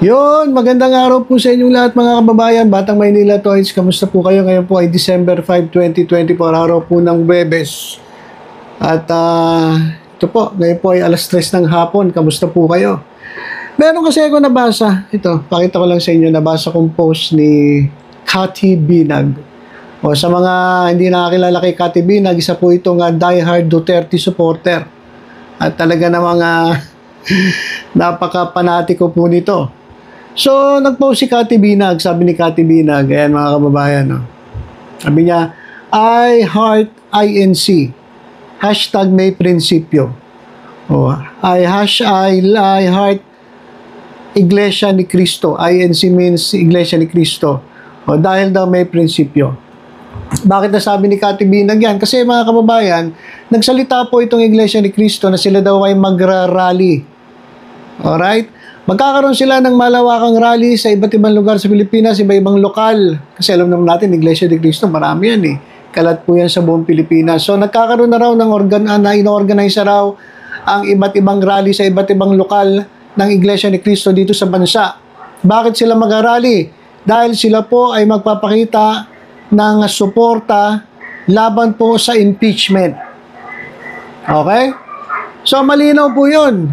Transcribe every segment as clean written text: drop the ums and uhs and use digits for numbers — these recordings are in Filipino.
Yun, magandang araw po sa inyong lahat mga kababayan. Batang Maynila Toys, kamusta po kayo? Ngayon po ay December 5, 2024, araw po ng Huwebes. At ito po, ngayon po ay alas 3 ng hapon. Kamusta po kayo? Meron kasi ako nabasa. Ito, pakita ko lang sa inyo. Nabasa kong post ni Cathy Binag. O sa mga hindi nakakilala kay Cathy Binag, isa po itong diehard Duterte supporter. At talaga namang napaka-panatiko po nito. So, nag-post si Cathy Binag. Sabi ni Cathy Binag, ayan mga kababayan, no? Sabi niya, I heart INC. Hashtag may prinsipyo. I heart Iglesia ni Cristo. INC means Iglesia ni Cristo. Dahil daw may prinsipyo. Bakit nasabi ni Cathy Binag yan? Kasi mga kababayan, nagsalita po itong Iglesia ni Cristo na sila daw ay magra-rally. Alright? Magkakaroon sila ng malawakang rally sa iba't ibang lugar sa Pilipinas, iba-ibang lokal. Kasi alam naman natin, Iglesia ni Cristo, marami yan eh. Kalat po yan sa buong Pilipinas. So, nagkakaroon na raw ng ino-organize raw ang iba't ibang rally sa iba't ibang lokal ng Iglesia ni Cristo dito sa bansa. Bakit sila mag-rally? Dahil sila po ay magpapakita ng suporta laban po sa impeachment. Okay? So, malinaw po yun.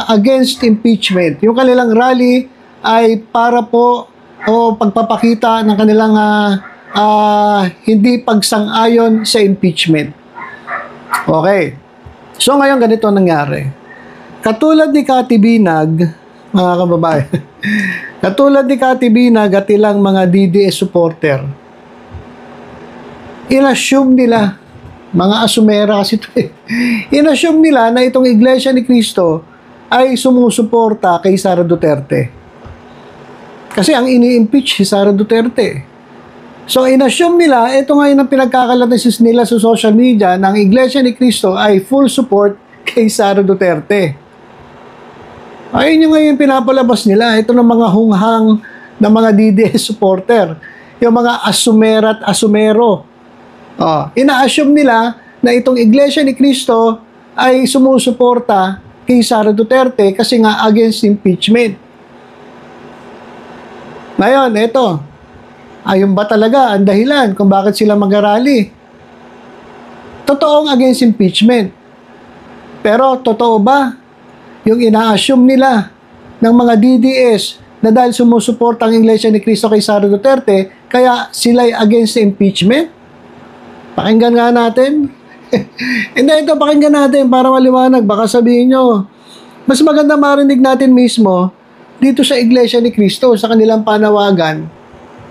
Against impeachment. Yung kanilang rally ay para po pagpapakita ng kanilang hindi pagsang-ayon sa impeachment. Okay. So ngayon ganito nangyari. Katulad ni Cathy Binag, mga kababayan, katulad ni Cathy Binag at ilang mga DDS supporter, inassume nila, mga asumera kasi ito eh. Inassume nila na itong Iglesia ni Cristo ay sumusuporta kay Sara Duterte. Kasi ang ini-impeach si Sara Duterte. So, inassume nila, ito ngayon ang pinagkakalatis nila sa social media ng Iglesia ni Cristo ay full support kay Sara Duterte. Ayun yung ngayon pinapalabas nila. Ito ng mga hunghang na mga DDS supporter. Yung mga asumera at asumero. Ina-assume nila na itong Iglesia ni Cristo ay sumusuporta kay Sara Duterte kasi nga against impeachment. Ngayon, ito. Ayun ba talaga ang dahilan kung bakit sila mag-rally? Totoong against impeachment. Pero totoo ba yung ina-assume nila ng mga DDS na dahil sumusuporta ang Iglesia ni Cristo kay Sara Duterte, kaya sila'y against impeachment? Pakinggan nga natin. Hindi, ito pakinggan natin para maliwanag. Baka sabihin nyo, mas maganda marinig natin mismo dito sa Iglesia ni Cristo, sa kanilang panawagan,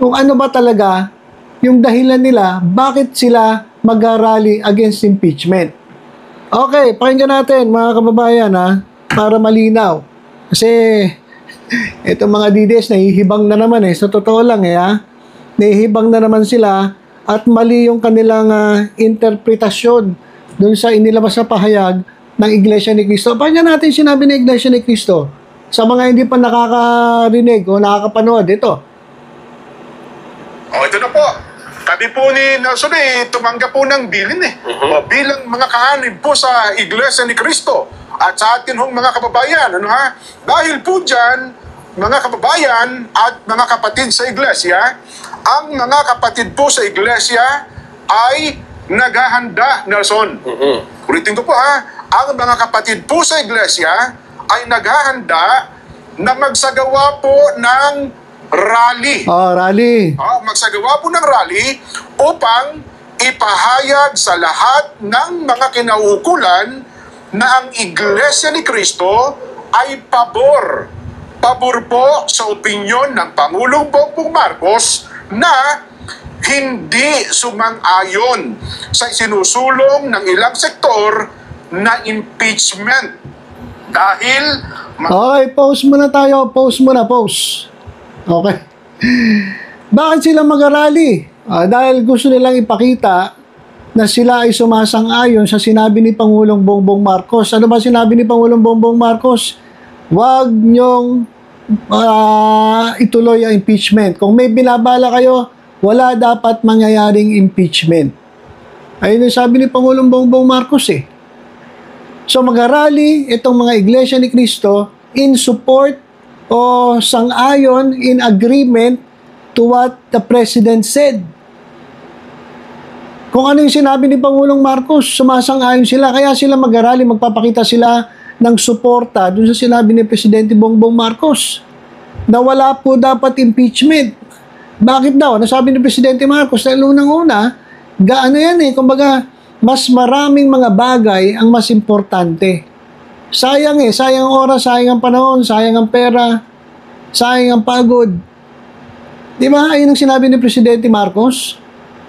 kung ano ba talaga yung dahilan nila, bakit sila mag-rally against impeachment. Okay, pakinggan natin mga kababayan para malinaw. Kasi itong mga DDS nahihibang na naman sa totoo lang nahihibang na naman sila. At mali yung kanilang interpretasyon dun sa inilabas na pahayag ng Iglesia ni Cristo. Pakinggan natin sinabi ng Iglesia ni Cristo sa mga hindi pa nakakarinig o nakakapanood. Ito. Ito na po. Kami po ni Nelson tumanggap po ng bilin bilang mga kaanib po sa Iglesia ni Cristo at sa atin hong mga kababayan. Dahil po dyan, mga kababayan at mga kapatid sa Iglesia, ang mga kapatid po sa Iglesia ay naghahanda, Nelson. Ulitin ko po ang mga kapatid po sa Iglesia ay naghahanda na magsagawa po ng rally. Rally. Magsagawa po ng rally upang ipahayag sa lahat ng mga kinauukulan na ang Iglesia ni Cristo ay pabor po sa opinyon ng Pangulong Bongbong Marcos na hindi sumang-ayon sa sinusulong ng ilang sektor na impeachment. Dahil... Okay, pause muna tayo. Pause muna. Okay. Bakit sila mag-rally? Dahil gusto nilang ipakita na sila ay sumasang-ayon sa sinabi ni Pangulong Bongbong Marcos. Ano ba sinabi ni Pangulong Bongbong Marcos? Huwag niyong ituloy ang impeachment. Kung may binabala kayo, wala dapat mangyayaring impeachment. Ayun yung sabi ni Pangulong Bongbong Marcos So mag-rally itong mga Iglesia ni Cristo in support o sang-ayon in agreement to what the President said. Kung ano yung sinabi ni Pangulong Marcos, sumasang-ayon sila. Kaya sila mag-rally, magpapakita sila ng suporta dun sa sinabi ni Presidente Bongbong Marcos na wala po dapat impeachment. Bakit daw? Nasabi ni Presidente Marcos dahil unang-una, gaano yan kumbaga, mas maraming mga bagay ang mas importante. Sayang sayang ang oras, sayang ang panahon, sayang ang pera, sayang ang pagod. Di ba? Ayun ang sinabi ni Presidente Marcos.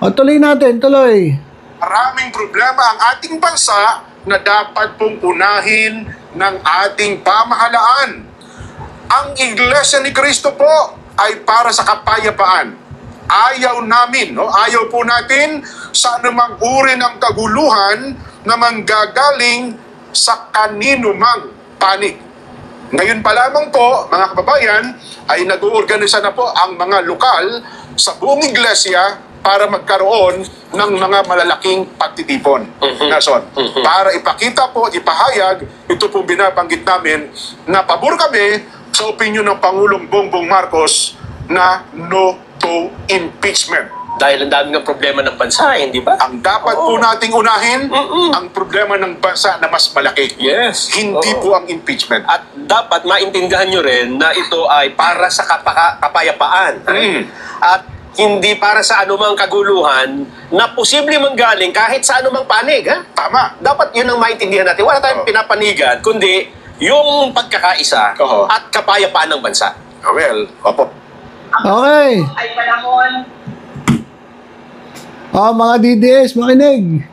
O, tuloy natin, tuloy. Maraming problema ang ating bansa na dapat pong unahin ng ating pamahalaan. Ang Iglesia ni Cristo po ay para sa kapayapaan. Ayaw namin, ayaw po natin sa anumang uri ng kaguluhan na manggagaling sa kanino mang panig. Ngayon pa lamang po, mga kababayan, ay nag-uorganisa na po ang mga lokal sa buong iglesia para magkaroon ng mga malalaking pagtitipon. Nason, para ipakita po at ipahayag, ito po binabanggit namin, na pabor kami sa opinyon ng Pangulong Bongbong Marcos na no to impeachment. Dahil ang dami ng problema ng bansa, hindi ba? Ang dapat po nating unahin, ang problema ng bansa na mas malaki. Yes. Hindi po ang impeachment. At dapat maintindihan nyo rin na ito ay para sa kapayapaan. At hindi para sa anumang kaguluhan na posible manggaling kahit sa anumang panig. Ha? Tama. Dapat yun ang maintindihan natin. Wala tayong pinapanigan, kundi yung pagkakaisa at kapayapaan ng bansa. Well, opo. Okay. Ay panahon. Mga DDS, makinig.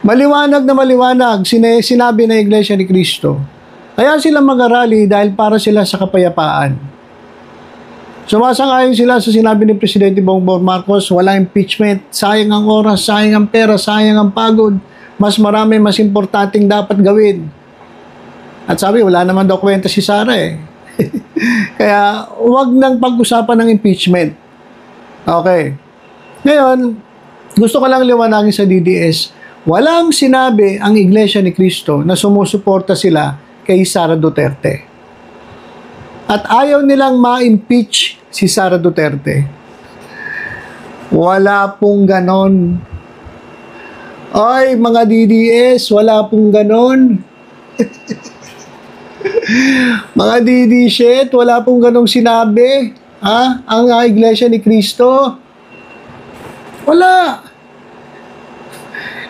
Maliwanag na maliwanag, sinabi ng Iglesia ni Cristo. Kaya sila mag-arali dahil para sila sa kapayapaan. Sumasang-ayon sila sa sinabi ni Presidente Bongbong Marcos, walang impeachment, sayang ang oras, sayang ang pera, sayang ang pagod, mas marami, mas importanteng dapat gawin. At sabi, wala naman daw kwenta si Sara Kaya, huwag nang pag-usapan ng impeachment. Okay. Ngayon, gusto ko lang liwanagin sa DDS, walang sinabi ang Iglesia ni Cristo na sumusuporta sila kay Sara Duterte. At ayaw nilang ma-impeach si Sara Duterte. Wala pong ganon. Ay, mga DDS, wala pong ganon. Mga DD wala pong ganong sinabi. Ang Iglesia ni Cristo. Wala.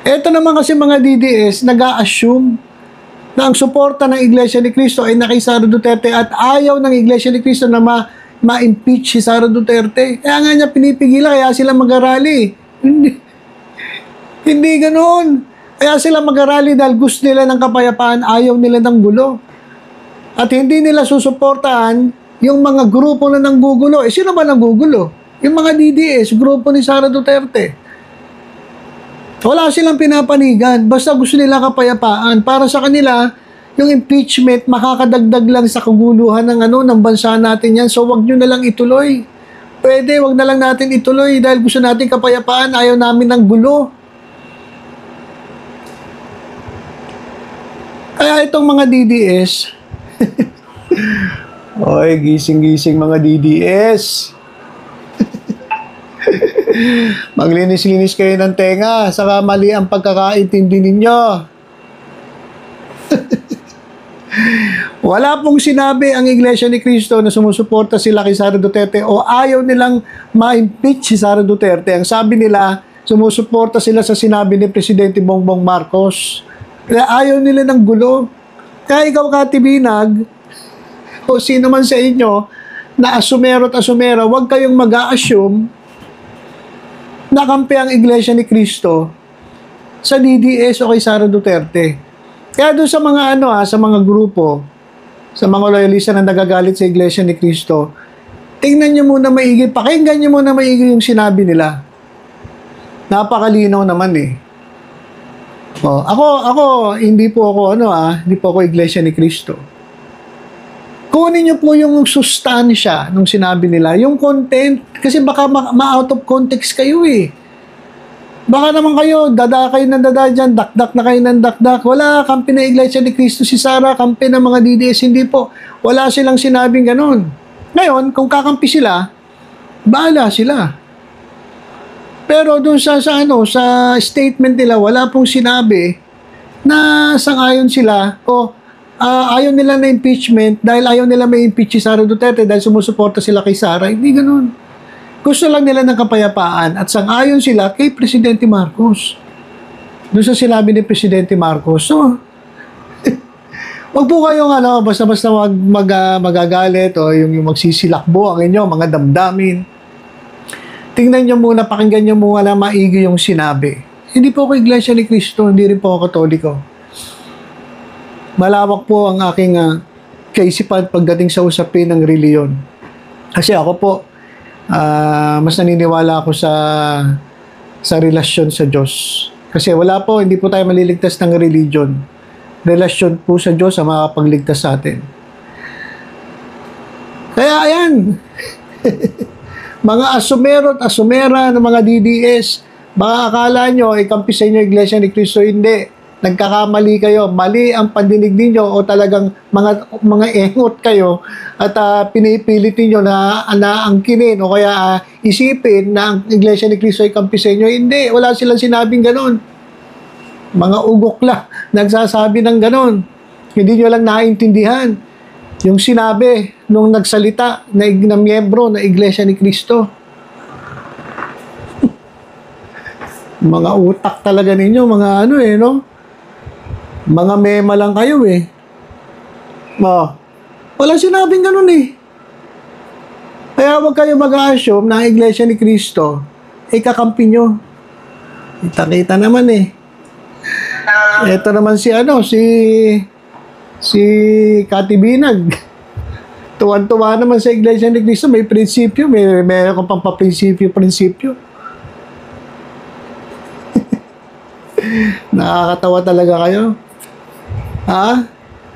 Ito naman kasi mga DDS, nag-a-assume na ang suporta ng Iglesia ni Cristo ay na kay Sara Duterte at ayaw ng Iglesia ni Cristo na ma-impeach si Sara Duterte. Kaya nga niya pinipigilan, kaya sila mag-arali. Hindi ganoon. Kaya sila mag-arali dahil gusto nila ng kapayapaan, ayaw nila ng gulo. At hindi nila susuportahan yung mga grupo na nanggugulo. Sino ba nanggugulo? Yung mga DDS, grupo ni Sara Duterte. Wala silang pinapanigan. Basta gusto nila kapayapaan. Para sa kanila, yung impeachment, makakadagdag lang sa kaguluhan ng bansa natin yan. So, wag nyo na lang ituloy. Pwede, wag na lang natin ituloy dahil gusto natin kapayapaan. Ayaw namin ng gulo. Kaya itong mga DDS, oy, gising-gising mga DDS. Maglinis-linis kayo ng tenga, saka mali ang pagkakaintindi ninyo. Wala pong sinabi ang Iglesia ni Cristo na sumusuporta sila kay Sara Duterte o ayaw nilang ma-impeach si Sara Duterte. Ang sabi nila, sumusuporta sila sa sinabi ni Presidente Bongbong Marcos. Kaya ayaw nila ng gulo. Kaya ikaw, Kati Binag, o sino man sa inyo na asumero at asumera, huwag kayong mag-a-assume na kampi ang Iglesia ni Cristo sa DDS o kay Sara Duterte. Kaya doon sa mga sa mga grupo, sa mga loyalista na nagagalit sa Iglesia ni Cristo, tingnan nyo muna maigi, pakinggan nyo muna maigi yung sinabi nila. Napakalinaw naman ako, hindi po ako hindi po ako Iglesia ni Cristo. Kunin nyo po yung sustansya nung sinabi nila, yung content, kasi baka ma-out of context kayo Baka naman kayo, dada kayo ng dada dyan, dakdak na kayo ng dakdak. Wala, kampi na Iglesia ni Cristo si Sara, kampi ng mga DDS, hindi po. Wala silang sinabing ganun. Ngayon, kung kakampi sila, bahala sila. Pero doon sa statement nila, wala pong sinabi na sang-ayon sila o ayaw nila na impeachment dahil ayaw nila may impeach si Sara Duterte dahil sumusuporta sila kay Sara. Hindi ganun. Gusto lang nila ng kapayapaan at sang-ayon sila kay Presidente Marcos. Doon sa sinabi ni Presidente Marcos. So, wag po kayong basta-basta magagalit o yung magsisilakbo ang inyo, mga damdamin. Tingnan nyo muna, pakinggan nyo muna na maigi yung sinabi. Hindi po ako Iglesia ni Cristo, hindi rin po ako Katoliko. Malawak po ang aking kaisipan pagdating sa usapin ng reliyon. Kasi ako po, mas naniniwala ako sa relasyon sa Diyos. Kasi hindi po tayo maliligtas ng religion. Relasyon po sa Diyos ang makakapagligtas sa atin. Kaya ayan, mga asumero at asumera ng mga DDS, baka akala nyo, ikampi sa inyo Iglesia ni Cristo, hindi. Nagkakamali kayo, mali ang pandinig ninyo o talagang mga engot kayo at pinipilit ninyo na angkinin o kaya isipin na ang Iglesia ni Cristo ay kampi sa inyo. Hindi, wala silang sinabing ganon. Mga ugok lang nagsasabi ng ganon. Hindi nyo lang naiintindihan yung sinabi nung nagsalita na miyembro na Iglesia ni Cristo. Mga utak talaga ninyo, mga no? Mga mema lang kayo wala sinabing ganun Kaya huwag kayo mag-assume na ang Iglesia ni Cristo kakampi nyo. Kita-kita naman Ito naman si Kati Binag. Tuwan-tuwa naman sa Iglesia ni Cristo, may prinsipyo, may akong prinsipyo. Nakakatawa talaga kayo.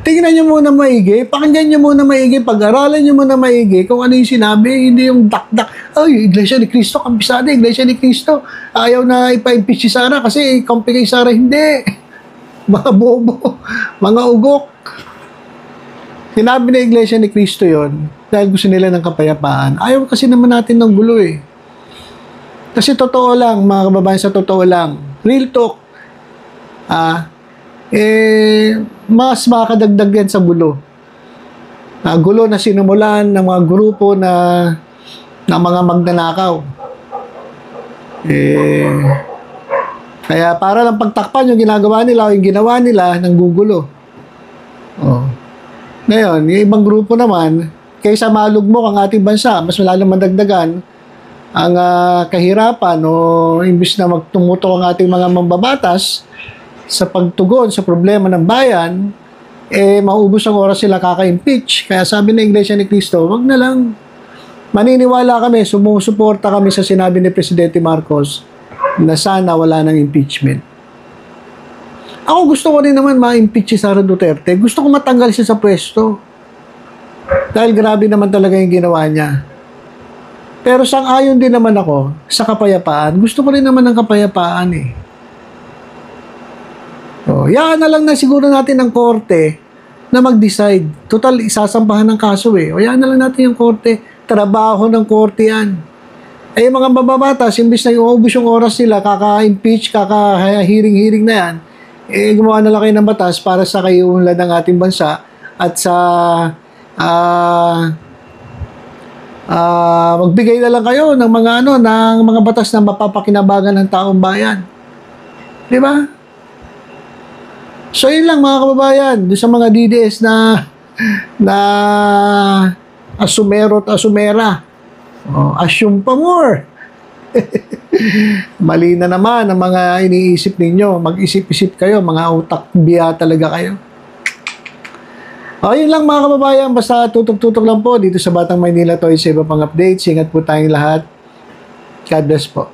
Tingnan nyo muna maigi, pakinggan nyo muna maigi, pag-aralan nyo muna maigi kung ano yung sinabi, hindi yung dakdak. Iglesia ni Cristo, kampisada, Iglesia ni Cristo. Ayaw na ipa-impeach si Sara kasi kampi kay Sara, hindi. Mga bobo, mga ugok. Sinabi na Iglesia ni Cristo yon dahil gusto nila ng kapayapaan. Ayaw kasi naman natin ng gulo Kasi totoo lang, mga kababayan, sa totoo lang, real talk, mas makakadagdag yan sa gulo. Gulo na sinumulan ng mga grupo na mga magnanakaw. Kaya para lang pagtakpan yung ginagawa nila o yung ginawa nila ng gugulo. Ngayon, yung ibang grupo naman, kaysa malugmok ang ating bansa, mas malalong madagdagan ang kahirapan o imbis na magtumutok ang ating mga mambabatas sa pagtugon sa problema ng bayan, maubos ang oras sila kaka-impeach. Kaya sabi ng Iglesia ni Cristo, wag na lang. Maniniwala kami, sumusuporta kami sa sinabi ni Presidente Marcos na sana wala ng impeachment. Ako gusto ko rin naman ma-impeach si Sara Duterte. Gusto ko matanggal siya sa pwesto. Dahil grabe naman talaga yung ginawa niya. Pero sang-ayon din naman ako sa kapayapaan. Gusto ko rin naman ng kapayapaan Yan na lang na siguro natin ng korte na mag-decide. Total, isasampahan ng kaso yan na lang natin yung korte. Trabaho ng korte yan. Yung mga mababatas, imbis na iubos yung oras nila, kaka-impeach, kaka-hearing na yan, gumawa na lang kayo ng batas para sa kayunlad ng ating bansa at sa magbigay na lang kayo ng mga ng mga batas na mapapakinabangan ng taong bayan. Di ba? So yun lang mga kababayan, doon sa mga DDS na asumero at asumera. Assume pa more. Mali na naman ang mga iniisip ninyo. Mag-isip-isip kayo, mga utak biya talaga kayo. Yun lang mga kababayan, basta tutok-tutok lang po dito sa Batang Maynila Toys sa iba pang updates. Ingat po tayong lahat. God bless po.